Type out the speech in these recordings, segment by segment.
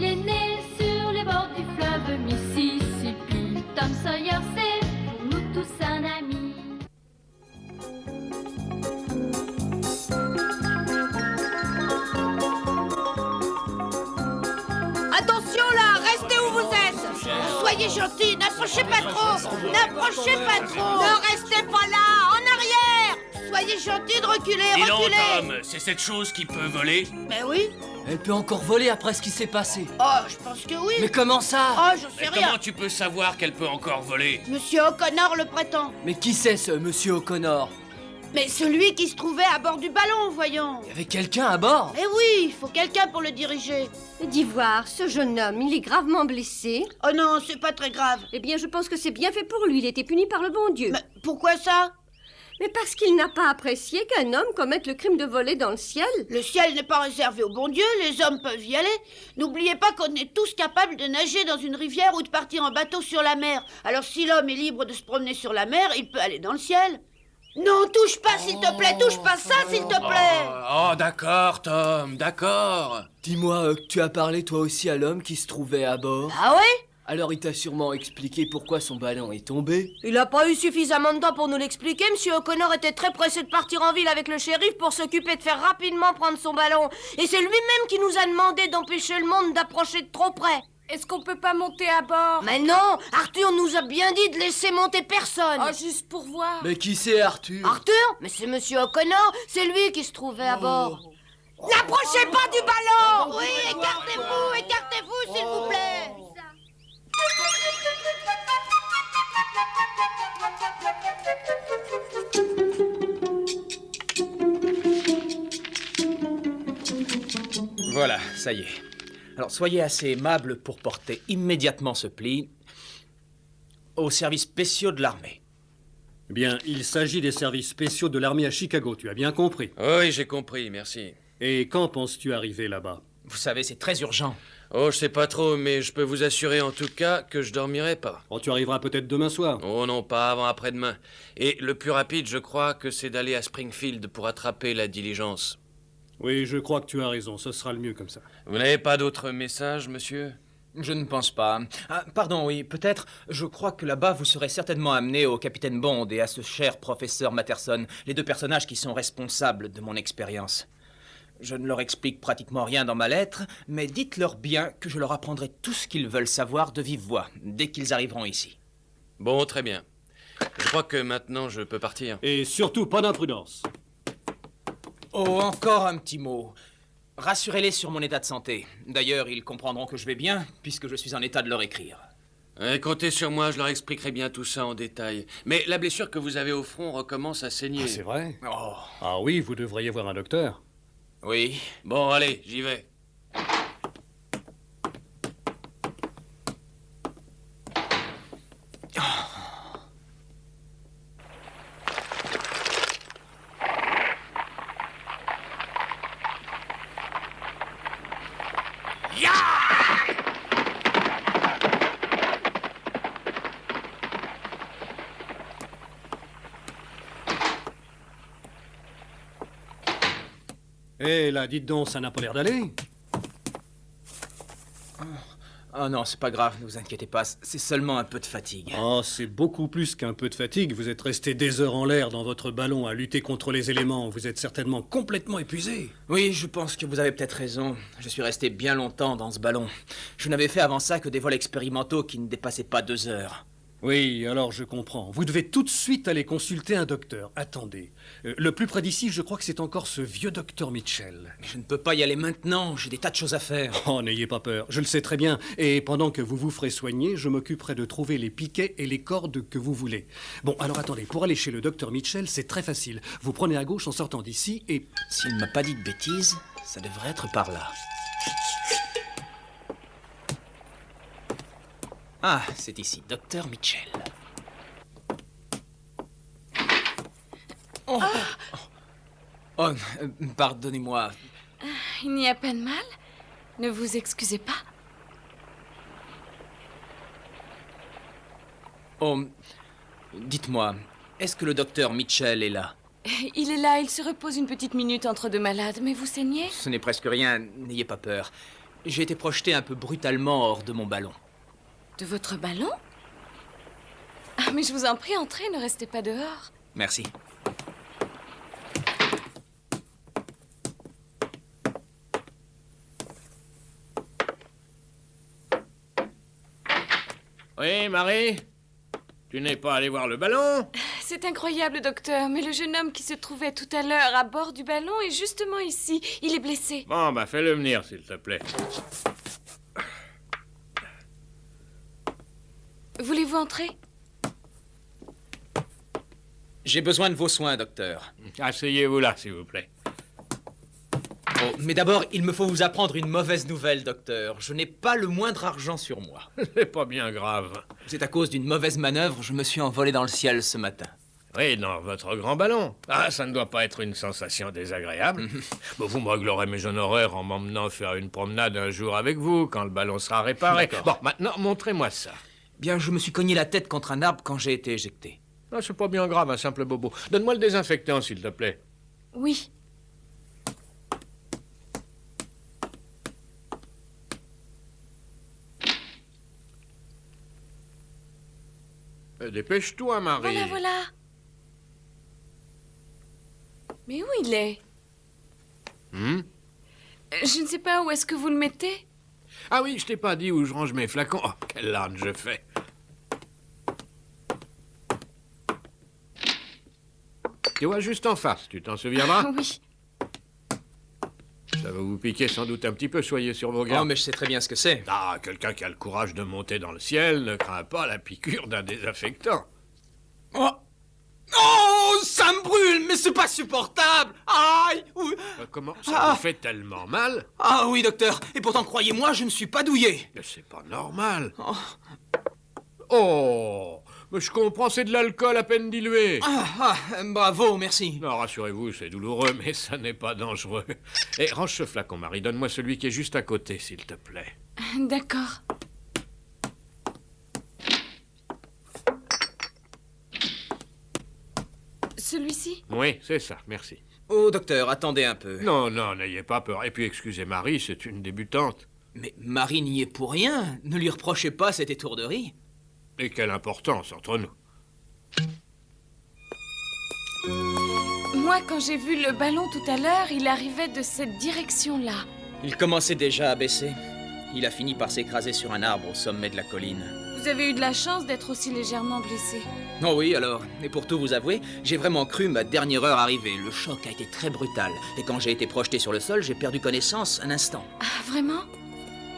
est né sur les bords du fleuve Mississippi. Tom Sawyer, c'est pour nous tous un ami. Attention là, restez où vous êtes. Soyez gentils, n'approchez pas trop. N'approchez pas trop. Ne restez pas là, en arrière. Soyez gentils de reculer, Dis donc, reculez. Tom, c'est cette chose qui peut voler? Mais oui. Elle peut encore voler après ce qui s'est passé. Oh, je pense que oui. Mais comment ça? Oh, je sais Mais rien. comment tu peux savoir qu'elle peut encore voler? Monsieur O'Connor le prétend. Mais qui c'est ce monsieur O'Connor? Mais celui qui se trouvait à bord du ballon, voyons. Il y avait quelqu'un à bord? Mais oui, il faut quelqu'un pour le diriger. D'y voir, ce jeune homme, il est gravement blessé. Oh non, c'est pas très grave. Eh bien, je pense que c'est bien fait pour lui. Il était puni par le bon Dieu. Mais pourquoi ça? Mais parce qu'il n'a pas apprécié qu'un homme commette le crime de voler dans le ciel. Le ciel n'est pas réservé au bon Dieu, les hommes peuvent y aller. N'oubliez pas qu'on est tous capables de nager dans une rivière ou de partir en bateau sur la mer. Alors si l'homme est libre de se promener sur la mer, il peut aller dans le ciel. Non, touche pas, s'il te plaît, touche pas ça, s'il te plaît. Oh, d'accord, Tom, d'accord. Dis-moi, tu as parlé toi aussi à l'homme qui se trouvait à bord? Ah ouais? Alors il t'a sûrement expliqué pourquoi son ballon est tombé? Il n'a pas eu suffisamment de temps pour nous l'expliquer. Monsieur O'Connor était très pressé de partir en ville avec le shérif pour s'occuper de faire rapidement prendre son ballon. Et c'est lui-même qui nous a demandé d'empêcher le monde d'approcher de trop près. Est-ce qu'on peut pas monter à bord? Mais non, Arthur nous a bien dit de laisser monter personne. Oh, juste pour voir. Mais qui c'est Arthur? Arthur? Mais c'est Monsieur O'Connor, c'est lui qui se trouvait à bord. N'approchez pas du ballon! Oui, écartez-vous, s'il vous plaît. Voilà, ça y est. Alors soyez assez aimable pour porter immédiatement ce pli aux services spéciaux de l'armée. Eh bien, il s'agit des services spéciaux de l'armée à Chicago, tu as bien compris. Oui, j'ai compris, merci. Et quand penses-tu arriver là-bas? Vous savez, c'est très urgent. Oh, je sais pas trop, mais je peux vous assurer en tout cas que je dormirai pas. Oh, tu arriveras peut-être demain soir. Oh non, pas avant après-demain. Et le plus rapide, je crois que c'est d'aller à Springfield pour attraper la diligence. Oui, je crois que tu as raison, ce sera le mieux comme ça. Vous n'avez pas d'autres messages, monsieur? Je ne pense pas. Ah, pardon, oui, peut-être. Je crois que là-bas, vous serez certainement amené au capitaine Bond et à ce cher professeur Matterson, les deux personnages qui sont responsables de mon expérience. Je ne leur explique pratiquement rien dans ma lettre, mais dites-leur bien que je leur apprendrai tout ce qu'ils veulent savoir de vive voix, dès qu'ils arriveront ici. Bon, très bien. Je crois que maintenant je peux partir. Et surtout, pas d'imprudence. Oh, encore un petit mot. Rassurez-les sur mon état de santé. D'ailleurs, ils comprendront que je vais bien, puisque je suis en état de leur écrire. Comptez sur moi, je leur expliquerai bien tout ça en détail. Mais la blessure que vous avez au front recommence à saigner. Ah, c'est vrai? Oh, Ah oui, vous devriez voir un docteur. oui. Bon, allez, j'y vais. Eh là, dites donc, ça n'a pas l'air d'aller. Oh non, c'est pas grave, ne vous inquiétez pas, c'est seulement un peu de fatigue. Oh, c'est beaucoup plus qu'un peu de fatigue. Vous êtes resté des heures en l'air dans votre ballon à lutter contre les éléments. Vous êtes certainement complètement épuisé. Oui, je pense que vous avez peut-être raison. Je suis resté bien longtemps dans ce ballon. Je n'avais fait avant ça que des vols expérimentaux qui ne dépassaient pas 2 heures. Oui, alors je comprends. Vous devez tout de suite aller consulter un docteur. Attendez. Le plus près d'ici, je crois que c'est encore ce vieux docteur Mitchell. Mais je ne peux pas y aller maintenant, j'ai des tas de choses à faire. Oh, n'ayez pas peur, je le sais très bien. Et pendant que vous vous ferez soigner, je m'occuperai de trouver les piquets et les cordes que vous voulez. Bon, alors attendez, pour aller chez le docteur Mitchell, c'est très facile. Vous prenez à gauche en sortant d'ici et... S'il ne m'a pas dit de bêtises, ça devrait être par là. Ah, c'est ici, docteur Mitchell. Oh, oh, pardonnez-moi. Il n'y a pas de mal. Ne vous excusez pas. Oh, dites-moi, est-ce que le docteur Mitchell est là? Il est là, il se repose une petite minute entre deux malades, mais vous saignez? Ce n'est presque rien, n'ayez pas peur. J'ai été projeté un peu brutalement hors de mon ballon. De votre ballon? Ah, mais je vous en prie, entrez, ne restez pas dehors. Merci. Oui, Marie? Tu n'es pas allé voir le ballon? C'est incroyable, docteur, mais le jeune homme qui se trouvait tout à l'heure à bord du ballon est justement ici. Il est blessé. Bon, bah fais-le venir, s'il te plaît. Voulez-vous entrer? J'ai besoin de vos soins, docteur. Asseyez-vous là, s'il vous plaît. Oh, mais d'abord, il me faut vous apprendre une mauvaise nouvelle, docteur. Je n'ai pas le moindre argent sur moi. C'est pas bien grave. C'est à cause d'une mauvaise manœuvre, je me suis envolé dans le ciel ce matin. Oui, dans votre grand ballon. Ah, ça ne doit pas être une sensation désagréable. Bon, vous me réglerez mes honoraires en m'emmenant faire une promenade un jour avec vous, quand le ballon sera réparé. D'accord. Bon, maintenant, montrez-moi ça. Bien, je me suis cogné la tête contre un arbre quand j'ai été éjecté. Ah, c'est pas bien grave, un simple bobo. Donne-moi le désinfectant, s'il te plaît. Oui. Dépêche-toi, Marie. Voilà, voilà. Mais où il est? Je ne sais pas où est-ce que vous le mettez. Ah oui, je t'ai pas dit où je range mes flacons. Oh, quelle larme je fais. Tu vois, juste en face, tu t'en souviendras? Oui. Ça va vous piquer sans doute un petit peu, soyez sur vos Oh, gardes. mais je sais très bien ce que c'est. Ah, quelqu'un qui a le courage de monter dans le ciel ne craint pas la piqûre d'un désinfectant. Oh! Oh, ça me brûle, mais c'est pas supportable! Aïe! Oui. Comment ça vous fait tellement mal? Ah oui, docteur. Et pourtant, croyez-moi, je ne suis pas douillé. Mais c'est pas normal. Oh. Oh, mais je comprends, c'est de l'alcool à peine dilué. Bravo, merci. Non, rassurez-vous, c'est douloureux, mais ça n'est pas dangereux. Et range ce flacon, Marie. Donne-moi celui qui est juste à côté, s'il te plaît. D'accord. Celui-ci? Oui, c'est ça, merci. Oh, docteur, attendez un peu. Non, non, n'ayez pas peur. Et puis, excusez Marie, c'est une débutante. Mais Marie n'y est pour rien. Ne lui reprochez pas cette étourderie. Et quelle importance entre nous. Moi, quand j'ai vu le ballon tout à l'heure, il arrivait de cette direction-là. Il commençait déjà à baisser. Il a fini par s'écraser sur un arbre au sommet de la colline. Vous avez eu de la chance d'être aussi légèrement blessé. Oh oui, alors. Et pour tout vous avouer, j'ai vraiment cru ma dernière heure arriver. Le choc a été très brutal. Et quand j'ai été projeté sur le sol, j'ai perdu connaissance un instant. Ah, vraiment?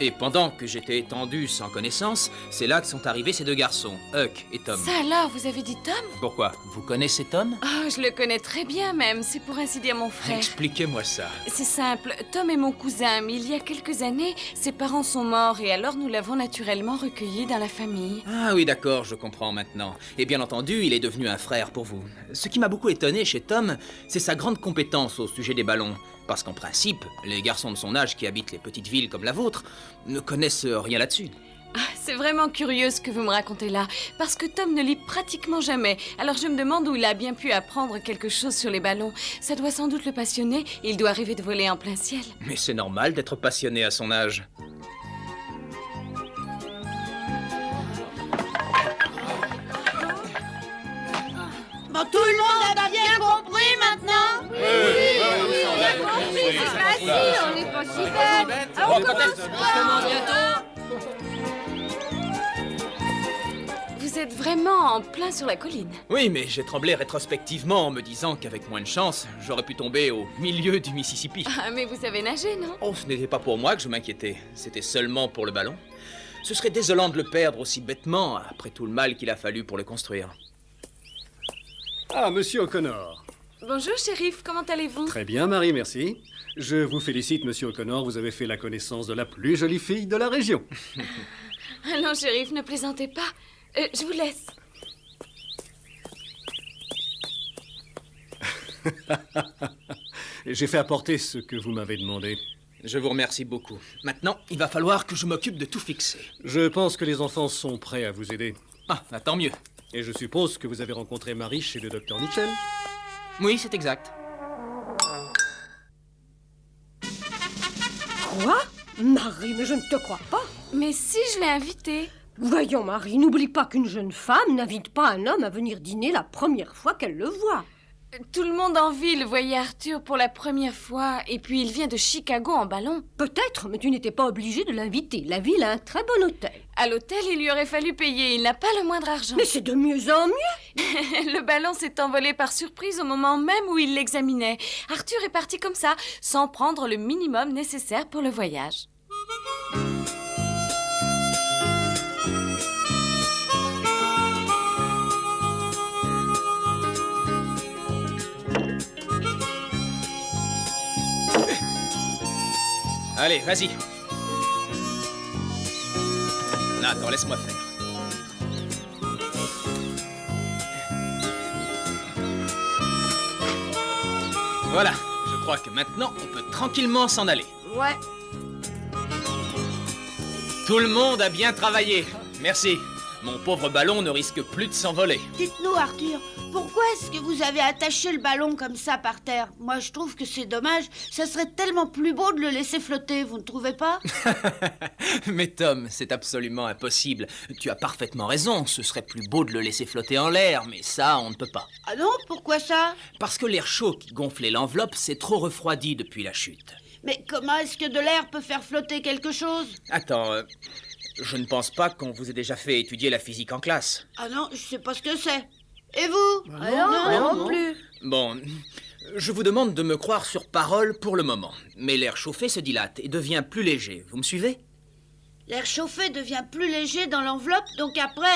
Et pendant que j'étais étendu sans connaissance, c'est là que sont arrivés ces deux garçons, Huck et Tom. Ça alors, vous avez dit Tom? Pourquoi? Vous connaissez Tom? Oh, je le connais très bien même, c'est pour ainsi dire mon frère. Expliquez-moi ça. C'est simple, Tom est mon cousin, mais il y a quelques années, ses parents sont morts et alors nous l'avons naturellement recueilli dans la famille. Ah oui, d'accord, je comprends maintenant. Et bien entendu, il est devenu un frère pour vous. Ce qui m'a beaucoup étonné chez Tom, c'est sa grande compétence au sujet des ballons. Parce qu'en principe, les garçons de son âge qui habitent les petites villes comme la vôtre ne connaissent rien là-dessus. Ah, c'est vraiment curieux ce que vous me racontez là, parce que Tom ne lit pratiquement jamais. Alors je me demande où il a bien pu apprendre quelque chose sur les ballons. Ça doit sans doute le passionner, il doit rêver de voler en plein ciel. Mais c'est normal d'être passionné à son âge. Bon, tout le monde a bien compris maintenant? C'est facile, on n'est pas si bête. Ah, on commence Vous êtes vraiment en plein sur la colline. Oui, mais j'ai tremblé rétrospectivement en me disant qu'avec moins de chance, j'aurais pu tomber au milieu du Mississippi. Ah, mais vous savez nager, non? Oh, ce n'était pas pour moi que je m'inquiétais. C'était seulement pour le ballon. Ce serait désolant de le perdre aussi bêtement après tout le mal qu'il a fallu pour le construire. Ah, monsieur O'Connor. Bonjour, shérif, comment allez-vous? Très bien, Marie, merci. Je vous félicite, monsieur O'Connor. Vous avez fait la connaissance de la plus jolie fille de la région. Ah non, shérif, ne plaisantez pas. Je vous laisse. J'ai fait apporter ce que vous m'avez demandé. Je vous remercie beaucoup. Maintenant, il va falloir que je m'occupe de tout fixer. Je pense que les enfants sont prêts à vous aider. Ah, tant mieux. Et je suppose que vous avez rencontré Marie chez le docteur Mitchell. Oui, c'est exact. Quoi? Marie, mais je ne te crois pas. Mais si, je l'ai invité. Voyons, Marie, n'oublie pas qu'une jeune femme n'invite pas un homme à venir dîner la première fois qu'elle le voit. Tout le monde en ville voyait Arthur pour la première fois. Et puis, il vient de Chicago en ballon. Peut-être, mais tu n'étais pas obligée de l'inviter. La ville a un très bon hôtel. À l'hôtel, il lui aurait fallu payer. Il n'a pas le moindre argent. Mais c'est de mieux en mieux. Le ballon s'est envolé par surprise au moment même où il l'examinait. Arthur est parti comme ça, sans prendre le minimum nécessaire pour le voyage. Allez, vas-y. Attends, laisse-moi faire. Voilà, je crois que maintenant, on peut tranquillement s'en aller. Ouais. Tout le monde a bien travaillé. Merci. Mon pauvre ballon ne risque plus de s'envoler. Dites-nous, Arthur, pourquoi est-ce que vous avez attaché le ballon comme ça par terre? Moi, je trouve que c'est dommage. Ça serait tellement plus beau de le laisser flotter, vous ne trouvez pas? Mais Tom, c'est absolument impossible. Tu as parfaitement raison, ce serait plus beau de le laisser flotter en l'air, mais ça, on ne peut pas. Ah non, pourquoi ça? Parce que l'air chaud qui gonflait l'enveloppe s'est trop refroidi depuis la chute. Mais comment est-ce que de l'air peut faire flotter quelque chose? Attends, je ne pense pas qu'on vous ait déjà fait étudier la physique en classe. Ah non, je sais pas ce que c'est. Et vous? Non plus. Bon, je vous demande de me croire sur parole pour le moment. Mais l'air chauffé se dilate et devient plus léger. Vous me suivez? L'air chauffé devient plus léger dans l'enveloppe, donc après...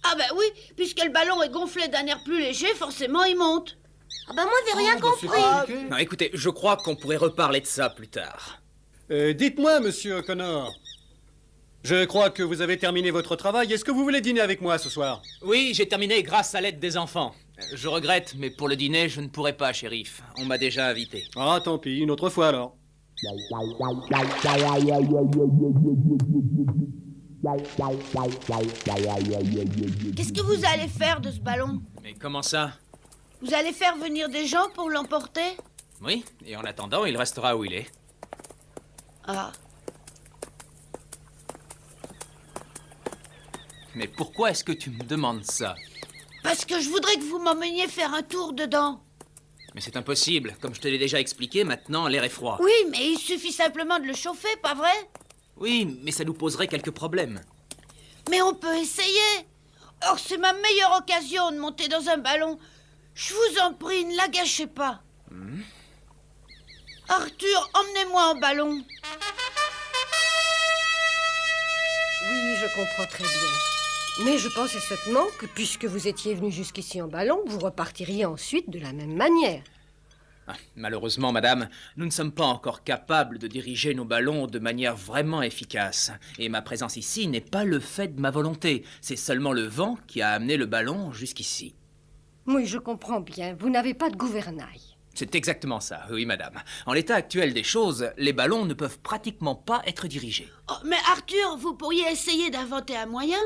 Ah ben oui, puisque le ballon est gonflé d'un air plus léger, forcément il monte. Ah ben moi, j'ai rien compris. Non, écoutez, je crois qu'on pourrait reparler de ça plus tard. Dites-moi, monsieur O'Connor. Je crois que vous avez terminé votre travail. Est-ce que vous voulez dîner avec moi ce soir? Oui, j'ai terminé grâce à l'aide des enfants. Je regrette, mais pour le dîner, je ne pourrai pas, shérif. On m'a déjà invité. Ah, tant pis, une autre fois alors. Qu'est-ce que vous allez faire de ce ballon? Mais comment ça? Vous allez faire venir des gens pour l'emporter? Oui, et en attendant, il restera où il est. Ah, Mais pourquoi est-ce que tu me demandes ça? parce que je voudrais que vous m'emmeniez faire un tour dedans. Mais c'est impossible. Comme je te l'ai déjà expliqué, maintenant l'air est froid. Oui, mais il suffit simplement de le chauffer, pas vrai? Oui, mais ça nous poserait quelques problèmes. Mais on peut essayer. Or, c'est ma meilleure occasion de monter dans un ballon. Je vous en prie, ne la gâchez pas. Arthur, emmenez-moi en ballon. Oui, je comprends très bien. Mais je pensais seulement que puisque vous étiez venu jusqu'ici en ballon, vous repartiriez ensuite de la même manière. Ah, malheureusement, madame, nous ne sommes pas encore capables de diriger nos ballons de manière vraiment efficace. Et ma présence ici n'est pas le fait de ma volonté. C'est seulement le vent qui a amené le ballon jusqu'ici. Oui, je comprends bien. Vous n'avez pas de gouvernail. C'est exactement ça, oui, madame. En l'état actuel des choses, les ballons ne peuvent pratiquement pas être dirigés. Oh, mais Arthur, vous pourriez essayer d'inventer un moyen?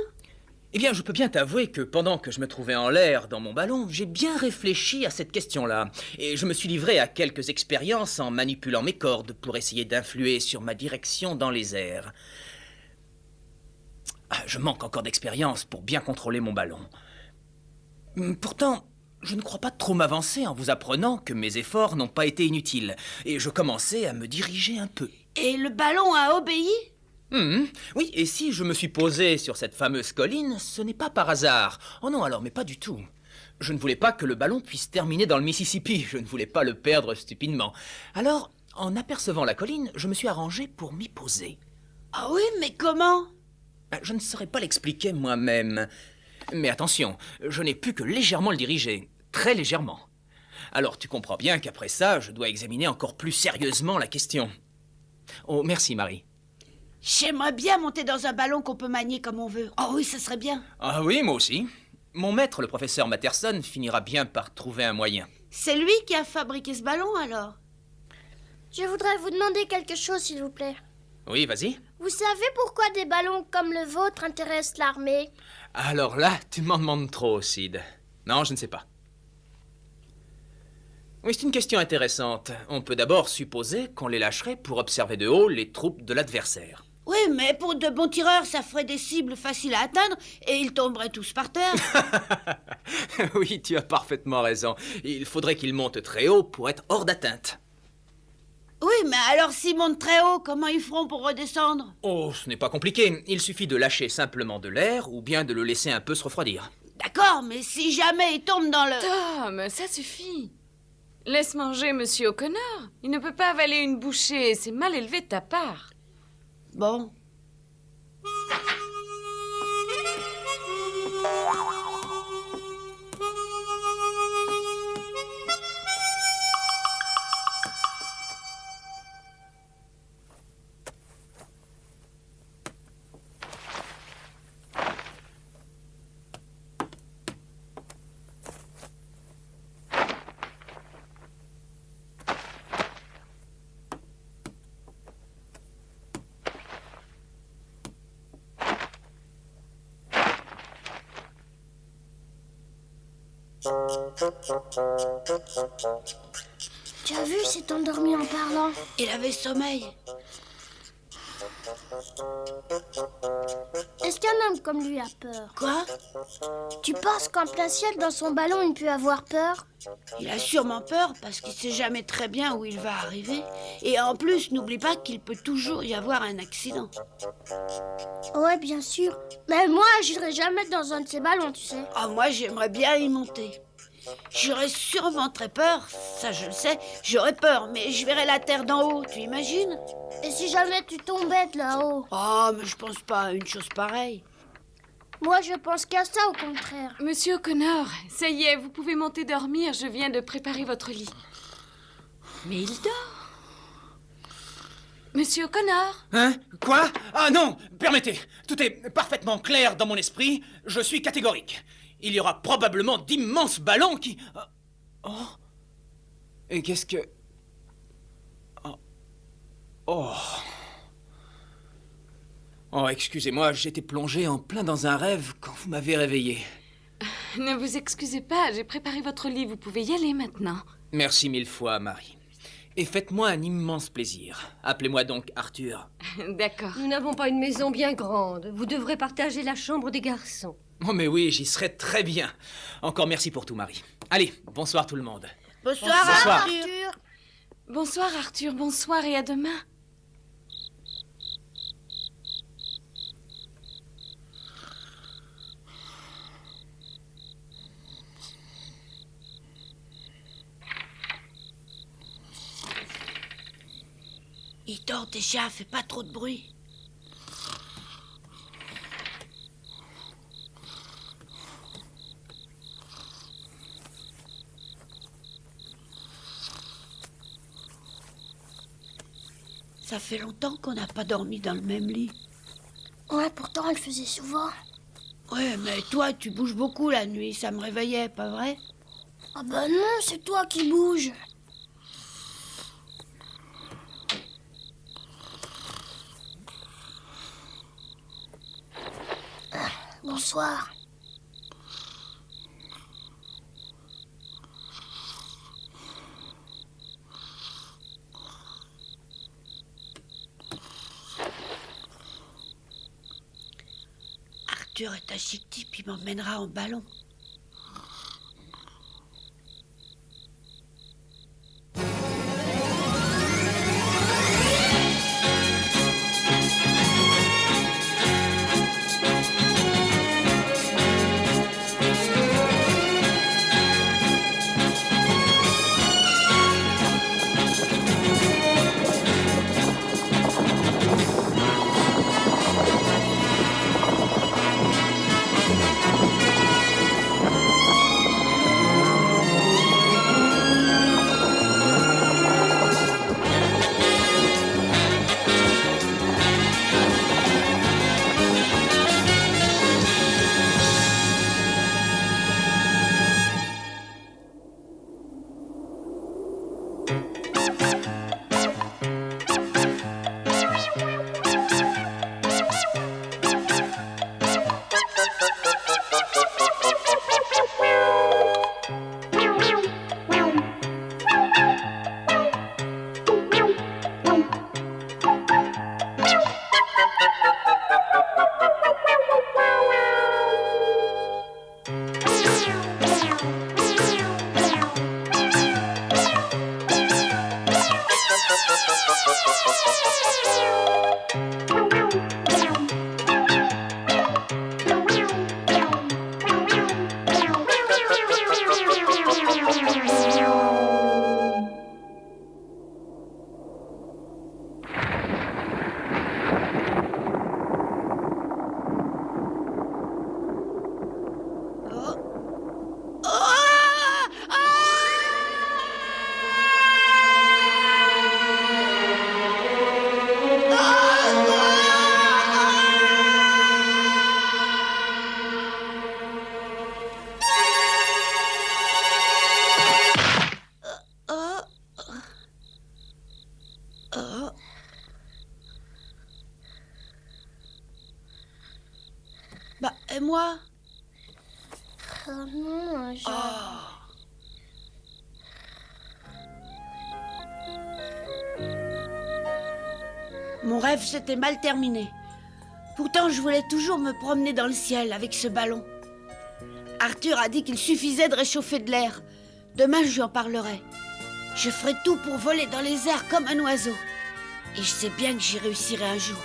Eh bien, je peux bien t'avouer que pendant que je me trouvais en l'air dans mon ballon, j'ai bien réfléchi à cette question-là. Et je me suis livré à quelques expériences en manipulant mes cordes pour essayer d'influer sur ma direction dans les airs. Ah, je manque encore d'expérience pour bien contrôler mon ballon. Pourtant, je ne crois pas trop m'avancer en vous apprenant que mes efforts n'ont pas été inutiles. Et je commençais à me diriger un peu. Et le ballon a obéi? Oui, et si je me suis posé sur cette fameuse colline, ce n'est pas par hasard. Oh non, alors, mais pas du tout. Je ne voulais pas que le ballon puisse terminer dans le Mississippi. Je ne voulais pas le perdre stupidement. Alors, en apercevant la colline, je me suis arrangé pour m'y poser. Ah oui, mais comment? Je ne saurais pas l'expliquer moi-même. Mais attention, je n'ai pu que légèrement le diriger. Très légèrement. Alors, tu comprends bien qu'après ça, je dois examiner encore plus sérieusement la question. Oh, merci, Marie. J'aimerais bien monter dans un ballon qu'on peut manier comme on veut. Oh oui, ça serait bien. Ah oui, moi aussi. Mon maître, le professeur Matterson, finira bien par trouver un moyen. C'est lui qui a fabriqué ce ballon, alors? Je voudrais vous demander quelque chose, s'il vous plaît. Oui, vas-y. Vous savez pourquoi des ballons comme le vôtre intéressent l'armée? Alors là, tu m'en demandes trop, Sid. Non, je ne sais pas. Oui, c'est une question intéressante. On peut d'abord supposer qu'on les lâcherait pour observer de haut les troupes de l'adversaire. Oui, mais pour de bons tireurs, ça ferait des cibles faciles à atteindre et ils tomberaient tous par terre. Oui, tu as parfaitement raison. Il faudrait qu'ils montent très haut pour être hors d'atteinte. Oui, mais alors s'ils montent très haut, comment ils feront pour redescendre? Oh, ce n'est pas compliqué. Il suffit de lâcher simplement de l'air ou bien de le laisser un peu se refroidir. D'accord, mais si jamais ils tombent dans le... Tom, ça suffit. Laisse manger Monsieur O'Connor. Il ne peut pas avaler une bouchée. C'est mal élevé de ta part. Bon. Tu as vu, il s'est endormi en parlant. Il avait sommeil. Est-ce qu'un homme comme lui a peur? Quoi? Tu penses qu'en plein ciel, dans son ballon, il peut avoir peur? Il a sûrement peur parce qu'il sait jamais très bien où il va arriver. Et en plus, n'oublie pas qu'il peut toujours y avoir un accident. Ouais, bien sûr. Mais moi, j'irai jamais dans un de ces ballons, tu sais. Ah, moi, j'aimerais bien y monter. J'aurais sûrement très peur, ça je le sais. J'aurais peur, mais je verrais la terre d'en haut, tu imagines? Et si jamais tu tombais de là-haut? Oh, mais je pense pas à une chose pareille. Moi, je pense qu'à ça, au contraire. Monsieur O'Connor, ça y est, vous pouvez monter dormir. Je viens de préparer votre lit. Mais il dort. Monsieur O'Connor? Hein? Quoi? Ah non! Permettez! Tout est parfaitement clair dans mon esprit. Je suis catégorique. Il y aura probablement d'immenses ballons qui... Oh! Et qu'est-ce que... Oh! Oh! Oh, excusez-moi, j'étais plongé en plein dans un rêve quand vous m'avez réveillé. Ne vous excusez pas, j'ai préparé votre lit. Vous pouvez y aller maintenant. Merci mille fois, Marie. Et faites-moi un immense plaisir. Appelez-moi donc Arthur. D'accord. Nous n'avons pas une maison bien grande. Vous devrez partager la chambre des garçons. Oh mais oui, j'y serai très bien. Encore merci pour tout, Marie. Allez, bonsoir tout le monde. Bonsoir, Bonsoir. Arthur. Bonsoir Arthur, bonsoir et à demain. Il dort déjà, fais pas trop de bruit. Ça fait longtemps qu'on n'a pas dormi dans le même lit. Ouais, pourtant, elle le faisait souvent. Ouais, mais toi, tu bouges beaucoup la nuit, ça me réveillait, pas vrai? Ah bah non, c'est toi qui bouges. Bonsoir. Arthur est un chic type, il m'emmènera en ballon. Bah, et moi? Oh non, Mon rêve s'était mal terminé. Pourtant, je voulais toujours me promener dans le ciel avec ce ballon. Arthur a dit qu'il suffisait de réchauffer de l'air. Demain, je lui en parlerai. Je ferai tout pour voler dans les airs comme un oiseau. Et je sais bien que j'y réussirai un jour.